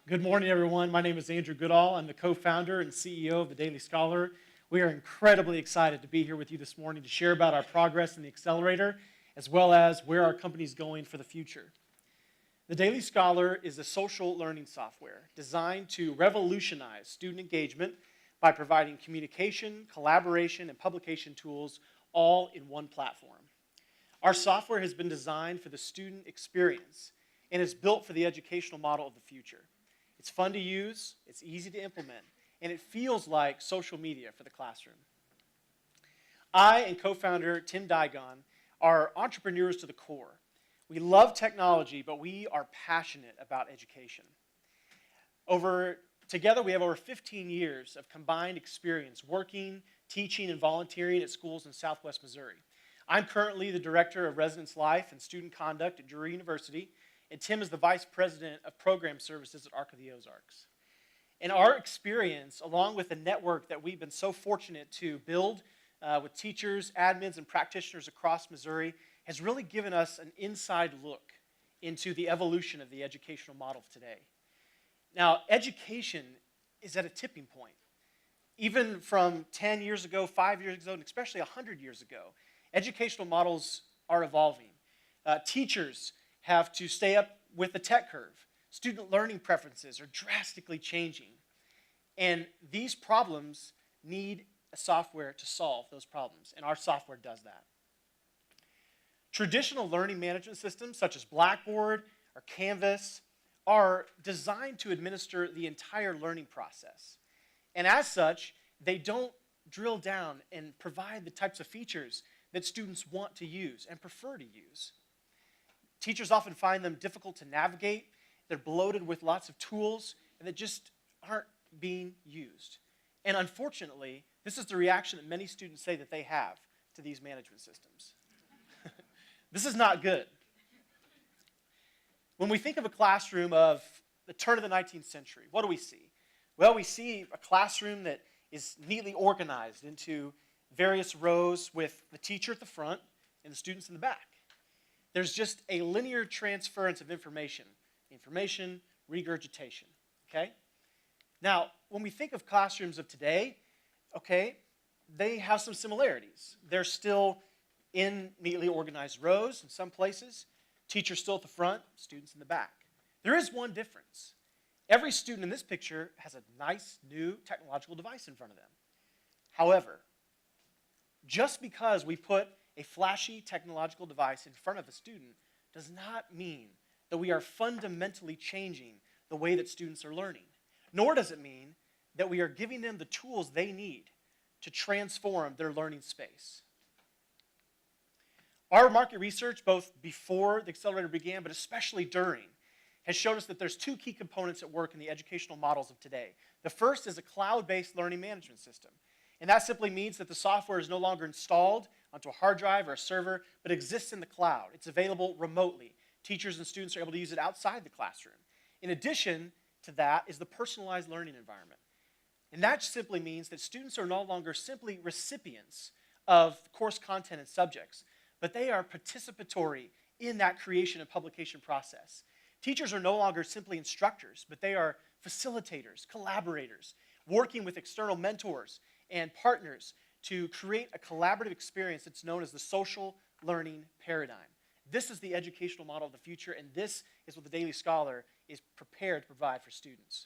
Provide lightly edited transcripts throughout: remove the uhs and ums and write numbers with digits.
Good morning, everyone. My name is Andrew Goodall. I'm the co-founder and CEO of the Daily Scholar. We are incredibly excited to be here with you this morning to share about our progress in the accelerator, as well as where our company is going for the future. The Daily Scholar is a social learning software designed to revolutionize student engagement by providing communication, collaboration, and publication tools all in one platform. Our software has been designed for the student experience and is built for the educational model of the future. It's fun to use, it's easy to implement, and it feels like social media for the classroom. I and co-founder Tim Digon are entrepreneurs to the core. We love technology, but we are passionate about education. Together, we have over 15 years of combined experience working, teaching, and volunteering at schools in Southwest Missouri. I'm currently the Director of Residence Life and Student Conduct at Drury University, and Tim is the Vice President of Program Services at Arc of the Ozarks. And our experience, along with the network that we've been so fortunate to build with teachers, admins, and practitioners across Missouri, has really given us an inside look into the evolution of the educational model of today. Now, education is at a tipping point. Even from 10 years ago, 5 years ago, and especially 100 years ago, educational models are evolving. Teachers have to stay up with the tech curve. Student learning preferences are drastically changing. And these problems need a software to solve those problems, and our software does that. Traditional learning management systems such as Blackboard or Canvas are designed to administer the entire learning process. And as such, they don't drill down and provide the types of features that students want to use and prefer to use. Teachers often find them difficult to navigate. They're bloated with lots of tools, and they just aren't being used. And unfortunately, this is the reaction that many students say that they have to these management systems. This is not good. When we think of a classroom of the turn of the 19th century, what do we see? Well, we see a classroom that is neatly organized into various rows with the teacher at the front and the students in the back. There's just a linear transference of information, regurgitation, okay? Now, when we think of classrooms of today, okay, they have some similarities. They're still in neatly organized rows in some places, teachers still at the front, students in the back. There is one difference. Every student in this picture has a nice new technological device in front of them. However, just because we put a flashy technological device in front of a student does not mean that we are fundamentally changing the way that students are learning. Nor does it mean that we are giving them the tools they need to transform their learning space. Our market research, both before the accelerator began, but especially during, has shown us that there's two key components at work in the educational models of today. The first is a cloud-based learning management system. And that simply means that the software is no longer installed onto a hard drive or a server, but exists in the cloud. It's available remotely. Teachers and students are able to use it outside the classroom. In addition to that is the personalized learning environment. And that simply means that students are no longer simply recipients of course content and subjects, but they are participatory in that creation and publication process. Teachers are no longer simply instructors, but they are facilitators, collaborators, working with external mentors and partners to create a collaborative experience that's known as the social learning paradigm. This is the educational model of the future, and this is what the Daily Scholar is prepared to provide for students.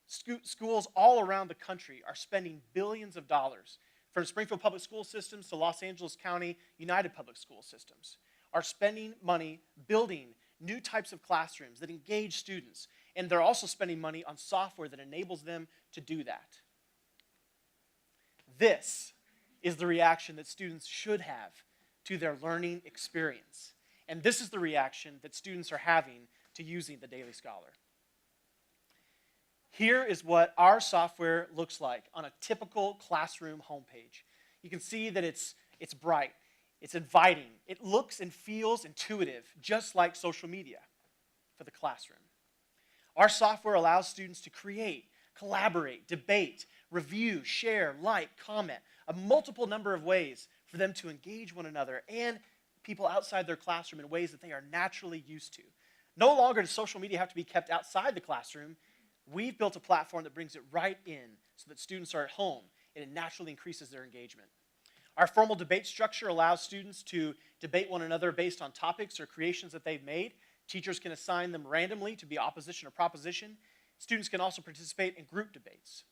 Schools all around the country are spending billions of dollars, from Springfield Public School Systems to Los Angeles County United Public School Systems, are spending money building new types of classrooms that engage students, and they're also spending money on software that enables them to do that. This is the reaction that students should have to their learning experience. And this is the reaction that students are having to using the Daily Scholar. Here is what our software looks like on a typical classroom homepage. You can see that it's bright, it's inviting, it looks and feels intuitive, just like social media for the classroom. Our software allows students to create, collaborate, debate, review, share, like, comment, a multiple number of ways for them to engage one another and people outside their classroom in ways that they are naturally used to. No longer does social media have to be kept outside the classroom. We've built a platform that brings it right in so that students are at home, and it naturally increases their engagement. Our formal debate structure allows students to debate one another based on topics or creations that they've made. Teachers can assign them randomly to be opposition or proposition. Students can also participate in group debates.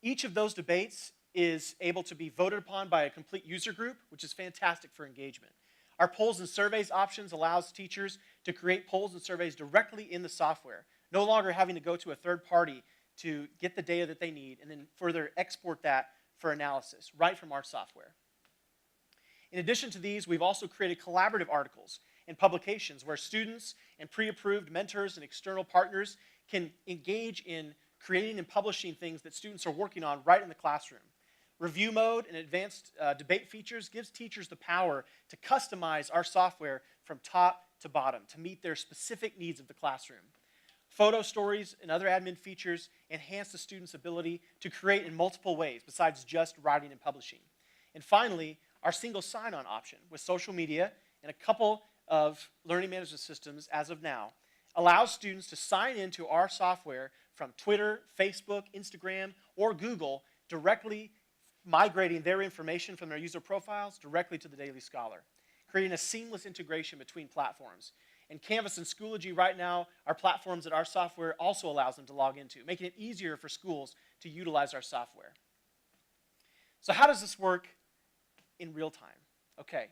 Each of those debates is able to be voted upon by a complete user group, which is fantastic for engagement. Our polls and surveys options allows teachers to create polls and surveys directly in the software, no longer having to go to a third party to get the data that they need and then further export that for analysis right from our software. In addition to these, we've also created collaborative articles and publications where students and pre-approved mentors and external partners can engage in creating and publishing things that students are working on right in the classroom. Review mode and advanced debate features gives teachers the power to customize our software from top to bottom to meet their specific needs of the classroom. Photo stories and other admin features enhance the student's ability to create in multiple ways besides just writing and publishing. And finally, our single sign-on option with social media and a couple of learning management systems as of now allows students to sign into our software from Twitter, Facebook, Instagram, or Google, directly migrating their information from their user profiles directly to the Daily Scholar, creating a seamless integration between platforms. And Canvas and Schoology right now are platforms that our software also allows them to log into, making it easier for schools to utilize our software. So how does this work in real time? Okay,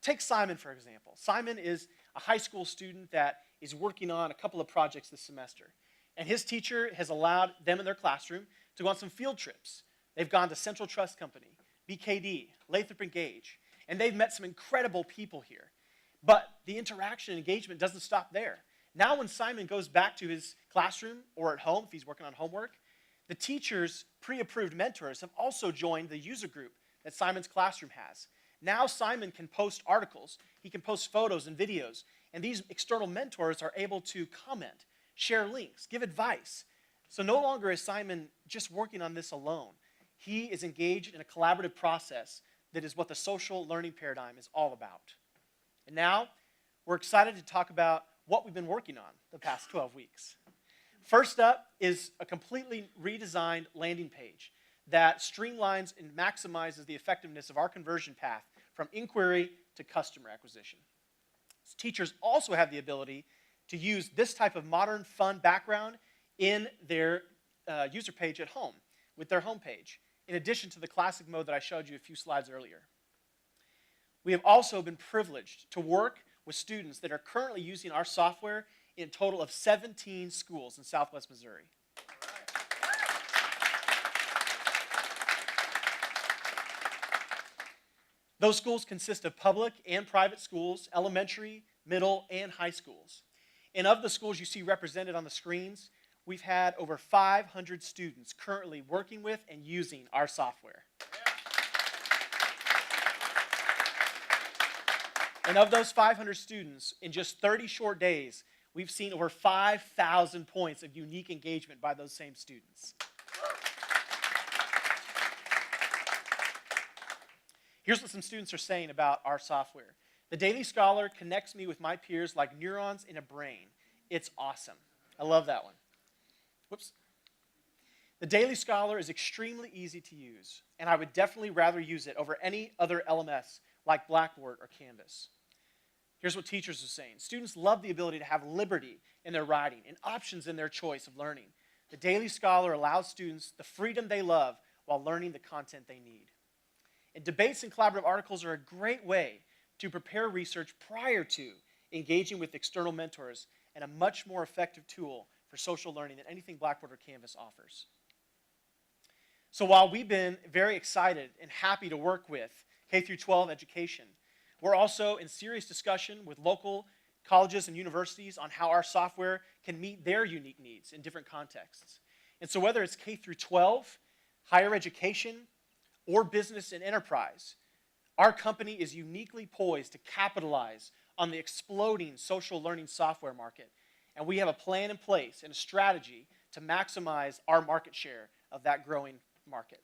take Simon for example. Simon is a high school student that is working on a couple of projects this semester. And his teacher has allowed them in their classroom to go on some field trips. They've gone to Central Trust Company, BKD, Lathrop and Gage, and they've met some incredible people here. But the interaction and engagement doesn't stop there. Now when Simon goes back to his classroom or at home, if he's working on homework, the teacher's pre-approved mentors have also joined the user group that Simon's classroom has. Now Simon can post articles, he can post photos and videos, and these external mentors are able to comment, share links, give advice. So no longer is Simon just working on this alone. He is engaged in a collaborative process that is what the social learning paradigm is all about. And now, we're excited to talk about what we've been working on the past 12 weeks. First up is a completely redesigned landing page that streamlines and maximizes the effectiveness of our conversion path from inquiry to customer acquisition. Teachers also have the ability to use this type of modern, fun background in their user page at home with their home page, in addition to the classic mode that I showed you a few slides earlier. We have also been privileged to work with students that are currently using our software in a total of 17 schools in Southwest Missouri. Those schools consist of public and private schools, elementary, middle, and high schools. And of the schools you see represented on the screens, we've had over 500 students currently working with and using our software. And of those 500 students, in just 30 short days, we've seen over 5,000 points of unique engagement by those same students. Here's what some students are saying about our software. The Daily Scholar connects me with my peers like neurons in a brain. It's awesome. I love that one. Whoops. The Daily Scholar is extremely easy to use, and I would definitely rather use it over any other LMS like Blackboard or Canvas. Here's what teachers are saying. Students love the ability to have liberty in their writing and options in their choice of learning. The Daily Scholar allows students the freedom they love while learning the content they need. And debates and collaborative articles are a great way to prepare research prior to engaging with external mentors, and a much more effective tool for social learning than anything Blackboard or Canvas offers. So while we've been very excited and happy to work with K-12 education, we're also in serious discussion with local colleges and universities on how our software can meet their unique needs in different contexts. And so whether it's K-12, higher education, or business and enterprise, our company is uniquely poised to capitalize on the exploding social learning software market. And we have a plan in place and a strategy to maximize our market share of that growing market.